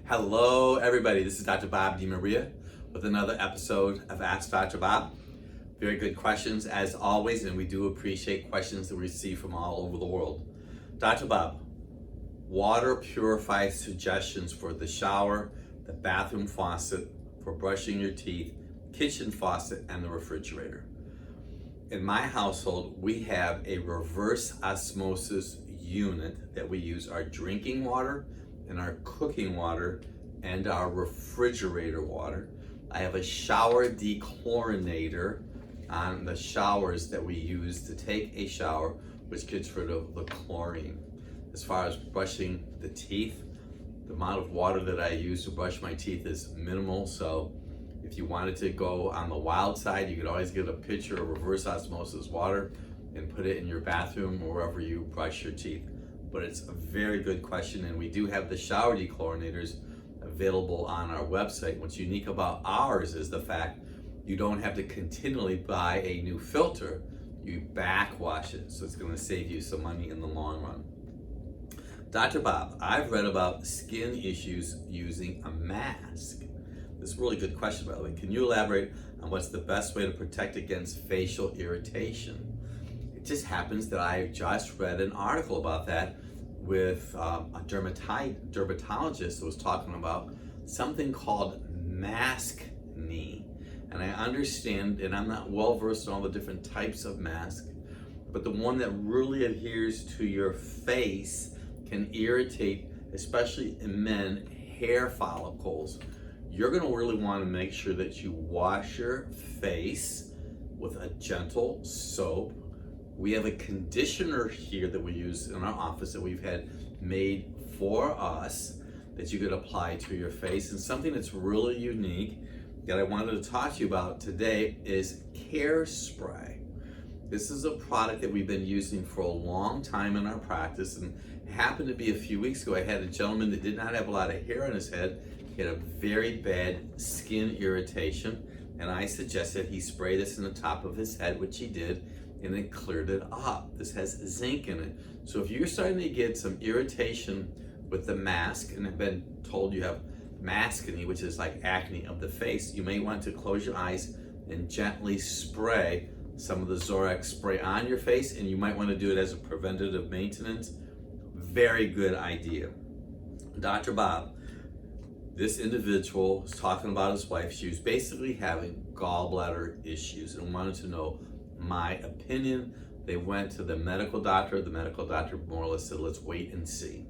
Hello, everybody. This is Dr. Bob DiMaria with another episode of Ask Dr. Bob. Very good questions, as always, and we do appreciate questions that we receive from all over the world. Dr. Bob, water purifier suggestions for the shower, the bathroom faucet, for brushing your teeth, kitchen faucet, and the refrigerator. In my household, we have a reverse osmosis unit that we use our drinking water and our cooking water and our refrigerator water. I have a shower dechlorinator on the showers that we use to take a shower, which gets rid of the chlorine. As far as brushing the teeth, the amount of water that I use to brush my teeth is minimal, so if you wanted to go on the wild side, you could always get a pitcher of reverse osmosis water and put it in your bathroom or wherever you brush your teeth. But it's a very good question, and we do have the shower dechlorinators available on our website. What's unique about ours is the fact you don't have to continually buy a new filter. You backwash it, so it's going to save you some money in the long run. Dr. Bob, I've read about skin issues using a mask. This is a really good question, by the way. Can you elaborate on what's the best way to protect against facial irritation? It just happens that I just read an article about that with a dermatologist who was talking about something called MaskNe. And I understand, and I'm not well versed in all the different types of masks, but the one that really adheres to your face can irritate, especially in men, hair follicles. You're going to really want to make sure that you wash your face with a gentle soap. We have a conditioner here that we use in our office that we've had made for us that you could apply to your face. And something that's really unique that I wanted to talk to you about today is Kare Spray. This is a product that we've been using for a long time in our practice, and it happened to be a few weeks ago I had a gentleman that did not have a lot of hair on his head. He had a very bad skin irritation, and I suggested he spray this in the top of his head, which he did, and it cleared it up. This has zinc in it. So if you're starting to get some irritation with the mask and have been told you have MaskNe, which is like acne of the face, you may want to close your eyes and gently spray some of the Zorex spray on your face, and you might want to do it as a preventative maintenance. Very good idea. Dr. Bob, this individual was talking about his wife. She was basically having gallbladder issues and wanted to know my opinion. They went to the medical doctor. The medical doctor more or less said, let's wait and see.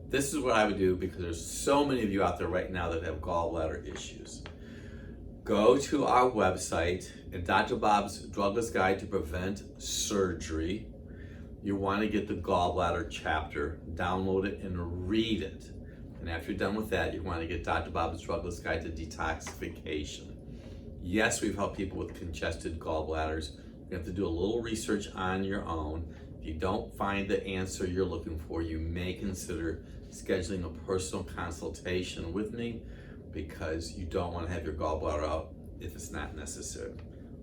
This is what I would do, because there's so many of you out there right now that have gallbladder issues. Go to our website and Dr. Bob's Drugless Guide to Prevent Surgery. You want to get the gallbladder chapter, download it and read it. And after you're done with that, you want to get Dr. Bob's Drugless Guide to Detoxification. Yes, we've helped people with congested gallbladders. You have to do a little research on your own. If you don't find the answer you're looking for, you may consider scheduling a personal consultation with me, because you don't want to have your gallbladder out if it's not necessary.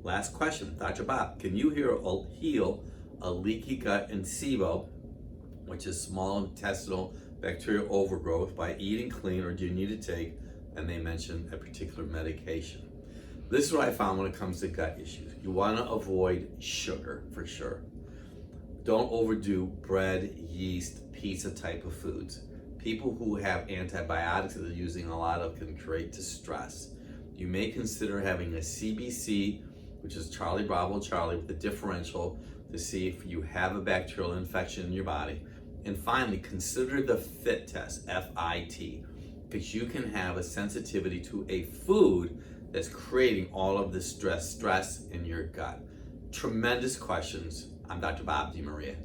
Last question, Dr. Bob, can you heal a leaky gut and SIBO, which is small intestinal bacterial overgrowth, by eating clean, or do you need to take, and they mentioned, a particular medication? This is what I found when it comes to gut issues. You want to avoid sugar for sure. Don't overdo bread, yeast, pizza type of foods. People who have antibiotics that they're using a lot of can create distress. You may consider having a CBC, which is Charlie Bravo Charlie, with a differential to see if you have a bacterial infection in your body. And finally, consider the FIT test, F-I-T, because you can have a sensitivity to a food that's creating all of this stress in your gut. Tremendous questions. I'm Dr. Bob DiMaria.